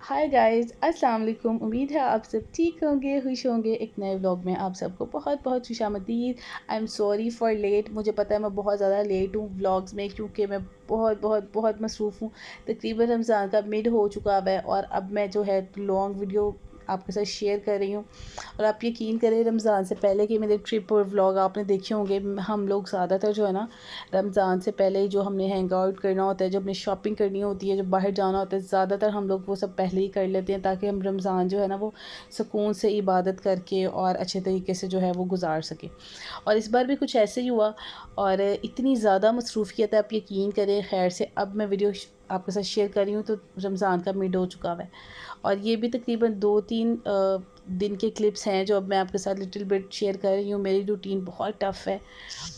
Hi guys, अस्सलाम वालेकुम। उम्मीद है आप सब ठीक होंगे, खुश होंगे। एक नए व्लॉग में आप सबको बहुत बहुत खुशामदीद। I am sorry for late. मुझे पता है मैं बहुत ज़्यादा लेट हूँ व्लॉग्स में, क्योंकि मैं बहुत बहुत बहुत मसरूफ़ हूँ। तकरीबन रमज़ान का मिड हो चुका है और अब मैं जो है लॉन्ग वीडियो आपके साथ शेयर कर रही हूँ। और आप यकीन करें, रमज़ान से पहले के मेरे ट्रिप और व्लॉग आपने देखे होंगे। हम लोग ज़्यादातर जो है ना, रमज़ान से पहले ही जो हमने हैंग आउट करना होता है, जो हमने शॉपिंग करनी होती है, जो बाहर जाना होता है, ज़्यादातर हम लोग वो सब पहले ही कर लेते हैं, ताकि हम रमज़ान जो है ना वो सुकून से इबादत करके और अच्छे तरीके से जो है वो गुजार सकें। और इस बार भी कुछ ऐसे ही हुआ। और इतनी ज़्यादा मसरूफ़ियत है, आप यकीन करें। खैर से अब मैं वीडियो आपके साथ शेयर कर रही हूँ, तो रमज़ान का मिड हो चुका है। और ये भी तकरीबन 2-3 दिन के क्लिप्स हैं जो अब मैं आपके साथ लिटिल बिट शेयर कर रही हूँ। मेरी रूटीन बहुत टफ़ है,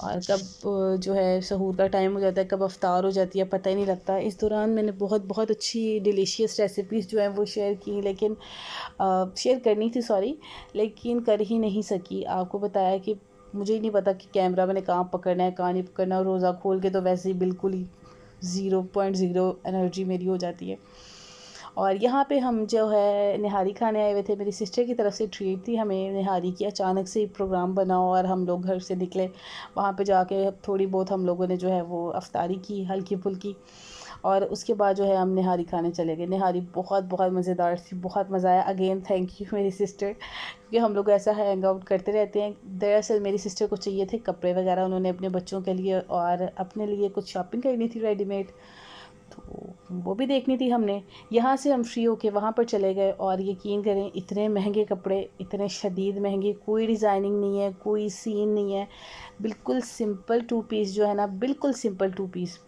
और कब जो है सहूर का टाइम हो जाता है, कब अफ्तार हो जाती है, पता ही नहीं लगता। इस दौरान मैंने बहुत बहुत अच्छी डिलीशियस रेसिपीज़ जो हैं वो शेयर की, लेकिन शेयर करनी थी, सॉरी, लेकिन कर ही नहीं सकी। आपको बताया कि मुझे ही नहीं पता कि कैमरा मैंने कहाँ पकड़ना है, कहाँ नहीं पकड़ना। और रोज़ा खोल के तो वैसे ही बिल्कुल ही 0.0 एनर्जी मेरी हो जाती है। और यहाँ पे हम जो है निहारी खाने आए हुए थे। मेरी सिस्टर की तरफ से ट्रीट थी हमें निहारी की। अचानक से ही प्रोग्राम बना और हम लोग घर से निकले। वहाँ पे जाके थोड़ी बहुत हम लोगों ने जो है वो अफ्तारी की, हल्की फुल्की। और उसके बाद जो है हम निहारी खाने चले गए। निहारी बहुत बहुत मज़ेदार थी, बहुत मज़ा आया। अगेन थैंक यू मेरी सिस्टर, क्योंकि हम लोग ऐसा हैंग आउट करते रहते हैं। दरअसल मेरी सिस्टर को चाहिए थे कपड़े वगैरह, उन्होंने अपने बच्चों के लिए और अपने लिए कुछ शॉपिंग करनी थी रेडीमेड, तो वो भी देखनी थी हमने। यहाँ से हम फ्री होके वहाँ पर चले गए, और यकीन करें इतने महंगे कपड़े, इतने शदीद महंगे, कोई डिज़ाइनिंग नहीं है, कोई सीन नहीं है। बिल्कुल सिंपल टू पीस जो है ना, बिल्कुल सिंपल टू पीस,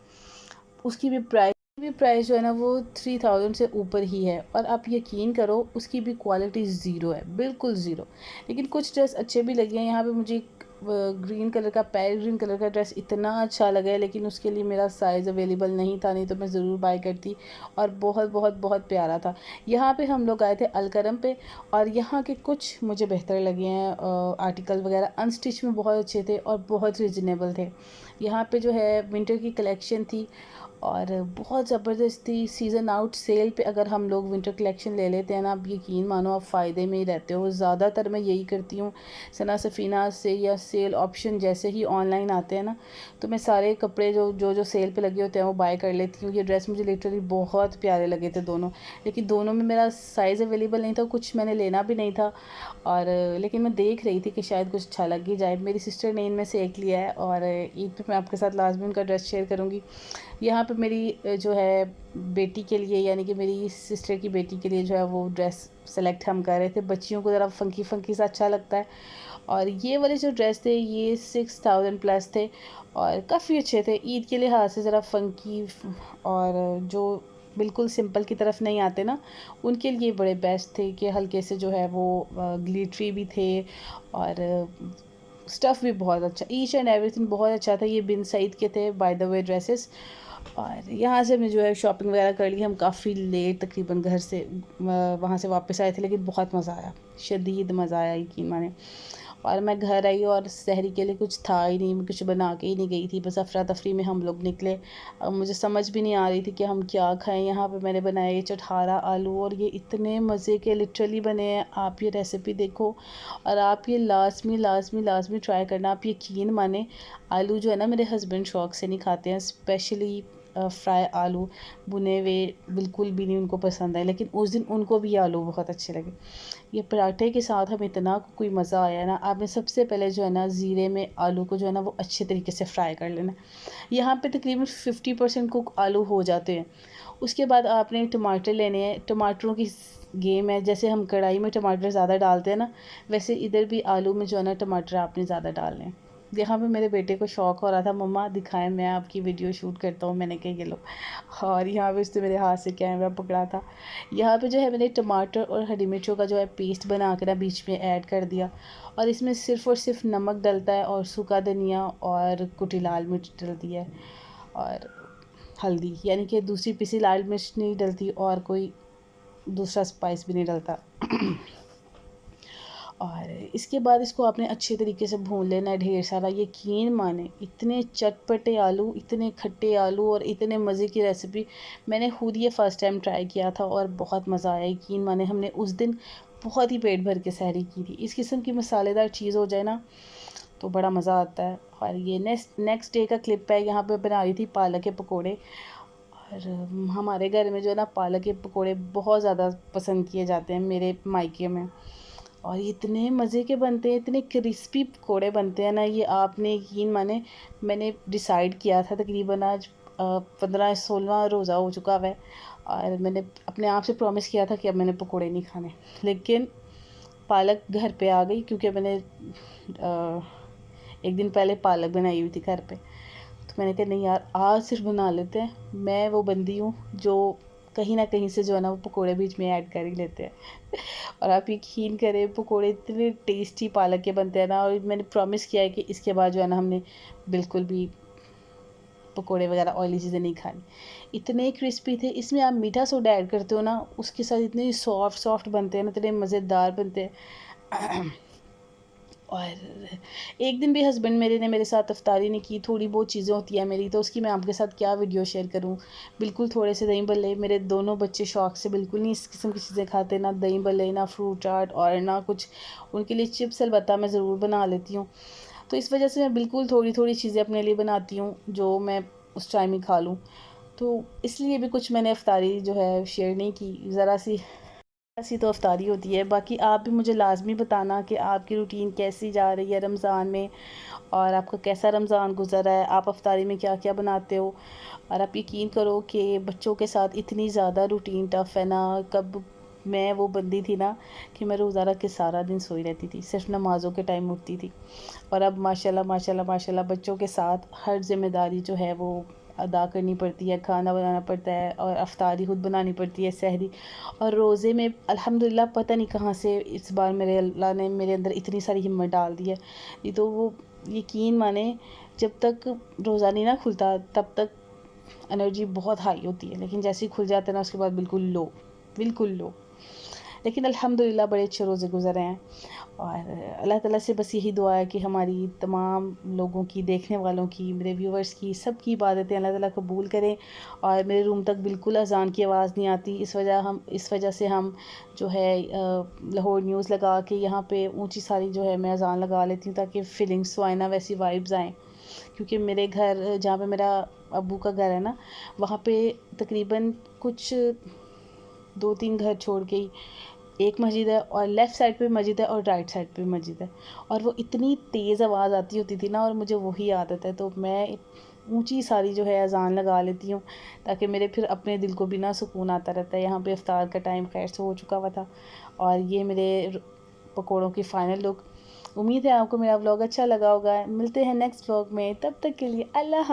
उसकी भी प्राइस जो है ना वो 3000 से ऊपर ही है। और आप यकीन करो उसकी भी क्वालिटी ज़ीरो है, बिल्कुल ज़ीरो। लेकिन कुछ ड्रेस अच्छे भी लगे हैं। यहाँ पे मुझे ग्रीन कलर का, पैर ग्रीन कलर का ड्रेस इतना अच्छा लगा है, लेकिन उसके लिए मेरा साइज़ अवेलेबल नहीं था, नहीं तो मैं ज़रूर बाय करती। और बहुत बहुत बहुत प्यारा था। यहाँ पे हम लोग आए थे अलकरम पे, और यहाँ के कुछ मुझे बेहतर लगे हैं आर्टिकल वगैरह। अनस्टिच में बहुत अच्छे थे और बहुत रिजनेबल थे। यहाँ पे जो है विंटर की कलेक्शन थी, और बहुत ज़बरदस्त थी। सीज़न आउट सेल पे अगर हम लोग विंटर कलेक्शन ले लेते हैं ना, आप यकीन मानो आप फ़ायदे में ही रहते हो। ज़्यादातर मैं यही करती हूँ, सना सफ़ीना से या सेल ऑप्शन जैसे ही ऑनलाइन आते हैं ना, तो मैं सारे कपड़े जो जो जो सेल पे लगे होते हैं वो बाय कर लेती हूँ। ये ड्रेस मुझे लिटरली बहुत प्यारे लगे थे दोनों, लेकिन दोनों में मेरा साइज़ अवेलेबल नहीं था, कुछ मैंने लेना भी नहीं था। और लेकिन मैं देख रही थी कि शायद कुछ अच्छा लग ही जाए। मेरी सिस्टर ने इनमें से एक लिया है, और ईद पे मैं आपके साथ लाजमी उनका ड्रेस शेयर करूँगी। यहाँ पे मेरी जो है बेटी के लिए, यानी कि मेरी सिस्टर की बेटी के लिए जो है वो ड्रेस सेलेक्ट हम कर रहे थे। बच्चियों को ज़रा फ़ंकी फ़ंकी सा अच्छा लगता है। और ये वाले जो ड्रेस थे ये 6000 प्लस थे, और काफ़ी अच्छे थे। ईद के लिहाज से ज़रा फ़ंकी, और जो बिल्कुल सिंपल की तरफ नहीं आते ना, उनके लिए बड़े बेस्ट थे कि हल्के से जो है वो ग्लिटरी भी थे, और स्टफ़ भी बहुत अच्छा, ईच एंड एवरीथिंग बहुत अच्छा था। ये बिन सईद के थे बाय द वे ड्रेसेस। और यहाँ से हमने जो है शॉपिंग वगैरह कर ली। हम काफ़ी लेट तकरीबन घर से वहाँ से वापस आए थे, लेकिन बहुत मज़ा आया, शदीद मज़ा आया, यकीन माने। और मैं घर आई और सहरी के लिए कुछ था ही नहीं, मैं कुछ बना के ही नहीं गई थी, बस अफरा तफरी में हम लोग निकले। अब मुझे समझ भी नहीं आ रही थी कि हम क्या खाएं। यहाँ पे मैंने बनाए ये चटखारा आलू, और ये इतने मज़े के लिटरली बने हैं। आप ये रेसिपी देखो, और आप ये लाजमी लाजमी लाजमी ट्राई करना। आप यकीन माने, आलू जो है ना मेरे हस्बैंड शौक से नहीं खाते हैं, स्पेशली फ्राई आलू, भुने हुए बिल्कुल भी नहीं उनको पसंद आए। लेकिन उस दिन उनको भी आलू बहुत अच्छे लगे। ये पराठे के साथ हमें इतना कोई मज़ा आया ना। आपने सबसे पहले जो है ना ज़ीरे में आलू को जो है ना वो अच्छे तरीके से फ्राई कर लेना। यहाँ पे तकरीबन 50% कुक आलू हो जाते हैं। उसके बाद आपने टमाटर लेने हैं। टमाटरों की गेम है, जैसे हम कढ़ाई में टमाटर ज़्यादा डालते हैं ना, वैसे इधर भी आलू में जो है ना टमाटर आपने ज़्यादा डालने हैं। यहाँ पे मेरे बेटे को शौक़ हो रहा था, मम्मा दिखाएं, मैं आपकी वीडियो शूट करता हूँ। मैंने कहा ये लो, और यहाँ पे उसने मेरे हाथ से कैमरा पकड़ा था। यहाँ पे जो है मैंने टमाटर और हरी मिर्चों का जो है पेस्ट बना कर ना बीच में ऐड कर दिया, और इसमें सिर्फ़ और सिर्फ नमक डलता है, और सूखा धनिया और कुटी लाल मिर्च डलती है, और हल्दी, यानी कि दूसरी पिसी लाल मिर्च नहीं डलती, और कोई दूसरा स्पाइस भी नहीं डलता। और इसके बाद इसको आपने अच्छे तरीके से भून लेना है ढेर सारा। यकीन माने इतने चटपटे आलू, इतने खट्टे आलू और इतने मज़े की रेसिपी मैंने खुद ये फ़र्स्ट टाइम ट्राई किया था और बहुत मज़ा आया। यकीन माने हमने उस दिन बहुत ही पेट भर के सहरी की थी। इस किस्म की मसालेदार चीज़ हो जाए ना तो बड़ा मज़ा आता है। और ये नेक्स्ट डे का क्लिप है, यहाँ पे बना रही थी पालक के पकोड़े। और हमारे घर में जो है ना पालक के पकोड़े बहुत ज़्यादा पसंद किए जाते हैं मेरे मायके में। और ये इतने मज़े के बनते हैं, इतने क्रिस्पी पकोड़े बनते हैं ना, ये आपने यकीन माने मैंने डिसाइड किया था तकरीबन आज 15-16वां रोज़ा हो चुका है और मैंने अपने आप से प्रॉमिस किया था कि अब मैंने पकोड़े नहीं खाने। लेकिन पालक घर पे आ गई क्योंकि मैंने एक दिन पहले पालक बनाई हुई थी घर पे। तो मैंने कहा नहीं यार आज सिर्फ बना लेते हैं। मैं वो बंदी हूँ जो कहीं ना कहीं से जो है ना वो पकोड़े बीच में ऐड कर ही लेते हैं। और आप यकीन करें पकोड़े इतने टेस्टी पालक के बनते हैं ना, और मैंने प्रॉमिस किया है कि इसके बाद जो है ना हमने बिल्कुल भी पकोड़े वगैरह ऑयली चीज़ें नहीं खानी। इतने क्रिस्पी थे। इसमें आप मीठा सोडा ऐड करते हो ना, उसके साथ इतने सॉफ्ट सॉफ्ट बनते हैं ना, इतने मज़ेदार बनते हैं। और एक दिन भी हस्बैंड मेरे ने मेरे साथ अफ्तारी नहीं की। थोड़ी बहुत चीज़ें होती हैं मेरी, तो उसकी मैं आपके साथ क्या वीडियो शेयर करूं। बिल्कुल थोड़े से दही भल्ले, मेरे दोनों बच्चे शौक से बिल्कुल नहीं इस किस्म की चीज़ें खाते, ना दही भल्ले ना फ्रूट चाट और ना कुछ। उनके लिए चिप्स अलबत्ता मैं ज़रूर बना लेती हूँ। तो इस वजह से मैं बिल्कुल थोड़ी थोड़ी चीज़ें अपने लिए बनाती हूँ जो मैं उस टाइम ही खा लूँ। तो इसलिए भी कुछ मैंने अफ्तारी जो है शेयर नहीं की, ज़रा सी ऐसी तो अफ्तारी होती है। बाकी आप भी मुझे लाजमी बताना कि आपकी रूटीन कैसी जा रही है रमज़ान में, और आपका कैसा रमज़ान गुज़रा है, आप अफ्तारी में क्या क्या बनाते हो। और आप यकीन करो कि बच्चों के साथ इतनी ज़्यादा रूटीन टफ़ है ना। कब मैं वो बंदी थी ना कि मैं रोज़ा रख के सारा दिन सोई रहती थी, सिर्फ नमाज़ों के टाइम उठती थी। और अब माशाल्लाह माशाल्लाह माशाल्लाह बच्चों के साथ हर ज़िम्मेदारी जो है वो अदा करनी पड़ती है। खाना बनाना पड़ता है और अफ्तारी खुद बनानी पड़ती है, सहरी। और रोज़े में अल्हम्दुलिल्लाह पता नहीं कहाँ से इस बार मेरे अल्लाह ने मेरे अंदर इतनी सारी हिम्मत डाल दी है। नहीं तो वो यकीन माने जब तक रोज़ा नहीं ना खुलता तब तक एनर्जी बहुत हाई होती है, लेकिन जैसे ही खुल जाता है ना उसके बाद बिल्कुल लो, बिल्कुल लो। लेकिन अल्हम्दुलिल्लाह बड़े अच्छे रोज़े गुज़रे हैं। और अल्लाह ताला से बस यही दुआ है कि हमारी तमाम लोगों की, देखने वालों की, मेरे व्यूवर्स की, सब की इबादतें अल्लाह ताला कबूल करें। और मेरे रूम तक बिल्कुल अज़ान की आवाज़ नहीं आती। इस वजह से हम जो है लाहौर न्यूज़ लगा के यहाँ पे ऊंची सारी जो है मैं अज़ान लगा लेती हूँ ताकि फीलिंग्स तो आए ना, वैसी वाइब्स आएँ। क्योंकि मेरे घर जहाँ पे मेरा अब्बू का घर है ना, वहाँ पे तकरीबन कुछ 2-3 घर छोड़ के ही एक मस्जिद है, और लेफ़्ट साइड पे मस्जिद है और राइट साइड पे मस्जिद है। और वो इतनी तेज़ आवाज़ आती होती थी ना, और मुझे वही आदत है, तो मैं ऊंची सारी जो है अज़ान लगा लेती हूँ ताकि मेरे फिर अपने दिल को भी ना सुकून आता रहता है। यहाँ पे इफ्तार का टाइम खैर से हो चुका हुआ था और ये मेरे पकौड़ों की फ़ाइनल लुक। उम्मीद है आपको मेरा व्लॉग अच्छा लगा होगा। मिलते हैं नेक्स्ट व्लॉग में, तब तक के लिए अल्लाह।